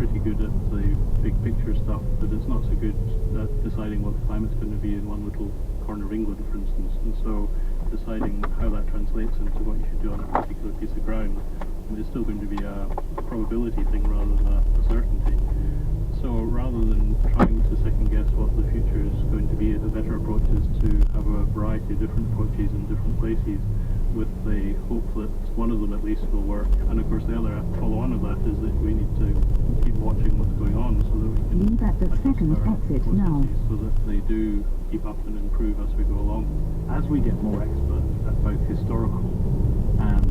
pretty good at the big picture stuff, but it's not so good at deciding what the climate's going to be in one little corner of England, for instance. And so deciding how that translates into what you should do on a particular piece of ground is still going to be a probability thing rather than a certainty. So rather than trying to second guess what the future is going to be, the better approach is to have a variety of different approaches in different places, with the hope that one of them at least will work. And of course the other follow-on of that is that we need to keep watching what's going on so that we can leave at the second exit now, so that they do keep up and improve as we go along. As we get more expert at both historical and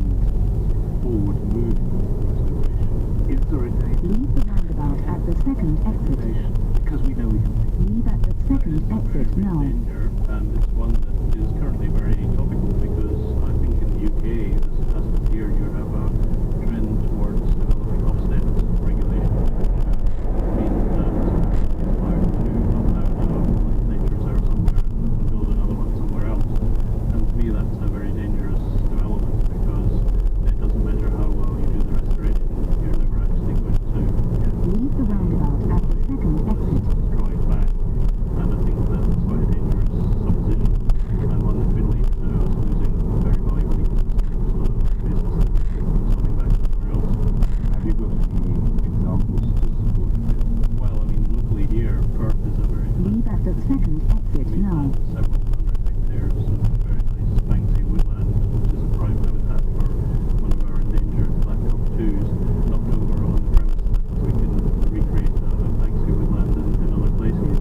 forward-moving restoration, is there a danger? leave the roundabout at the second exit, Because we know we can leave at the second exit now. Danger, and it's one that is currently very topical because I think in the UK, as of here, you have a trend towards developing offset regulation, which means that it's allowed to knock down a nature reserve somewhere and build another one somewhere else. And to me, that's a very dangerous development because it doesn't matter how well you do the restoration, you're never actually going to Leave the roundabout at the second exit. draw it back. And I think that's quite a dangerous supposition, and one that could lead to us losing very valuable ecosystems on a basis that we're something back somewhere else. Have you got any examples to support this? Well, I mean, locally here, Perth is a very Leave at the second exit we've now. had several hundred hectares of very nice Banksy woodland, which is a prime habitat for one of our endangered black cockatoos, knocked over on the premise that we can recreate a Banksy woodland in other places.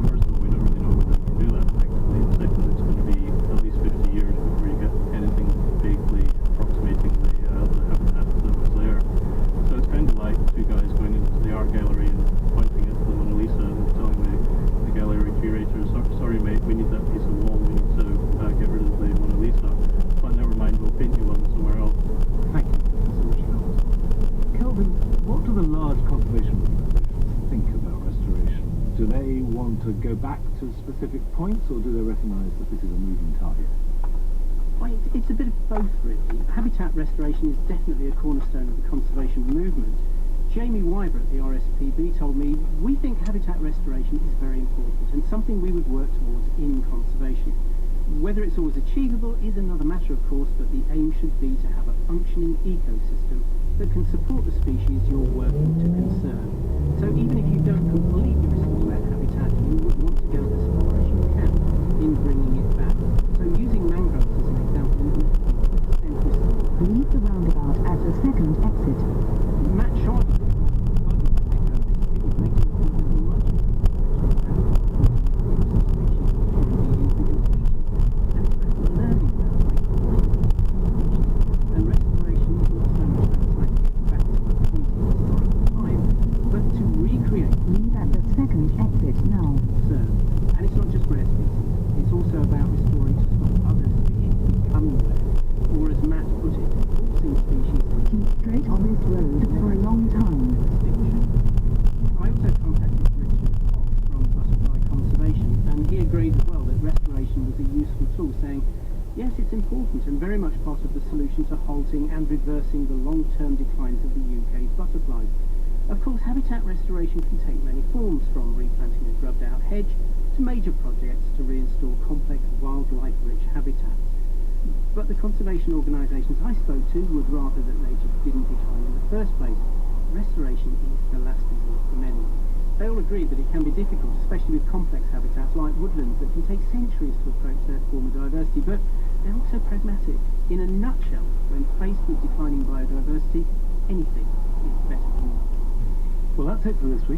First of all, we don't really know whether we can do that effectively. And second, it's going to be at least 50 years before you get anything vaguely approximating the habitat that was there. So it's kind of like two guys going into the art gallery and pointing at the Mona Lisa and telling the gallery curator, sorry mate, we need that piece of wall, we need to get rid of the Mona Lisa. But never mind, we'll paint you one somewhere else. Thank you, Professor Richard. Kelvin, what do the large conservation organisations think about restoration? Do they want to go back to specific points, or do they recognise that this is a moving target? Well, it's a bit of both, really. Habitat restoration is definitely a cornerstone of the conservation movement. Jamie Wyber at the RSPB told me, we think habitat restoration is very important and something we would work towards in conservation. Whether it's always achievable is another matter, of course, but the aim should be to have a functioning ecosystem that can support the species you're working to conserve. So even if you don't completely restore that habitat, you would want to go as far as you can in bringing it back. So using mangroves as an example, Leave the roundabout at the second exit. Matt Sharp Leave at the second exit now. and it's not just rare species, it's also about restoring to stop other species becoming rare, or as Matt put it, forcing species into Keep straight on this road for a long time. extinction. I also contacted Richard Fox from Butterfly Conservation, and he agreed as well that restoration was a useful tool, saying, yes, it's important and very much part of the solution to halting and reversing the long-term declines of the UK's butterflies. Of course, habitat restoration can take many forms, from replanting a grubbed-out hedge to major projects to reinstall complex wildlife-rich habitats. But the conservation organisations I spoke to would rather that nature didn't decline in the first place. Restoration is the last resort for many. They all agree that it can be difficult, especially with complex habitats like woodlands that can take centuries to approach their former diversity, but they're also pragmatic. In a nutshell, when faced with declining biodiversity, anything is better than nothing. Well, that's it for this week.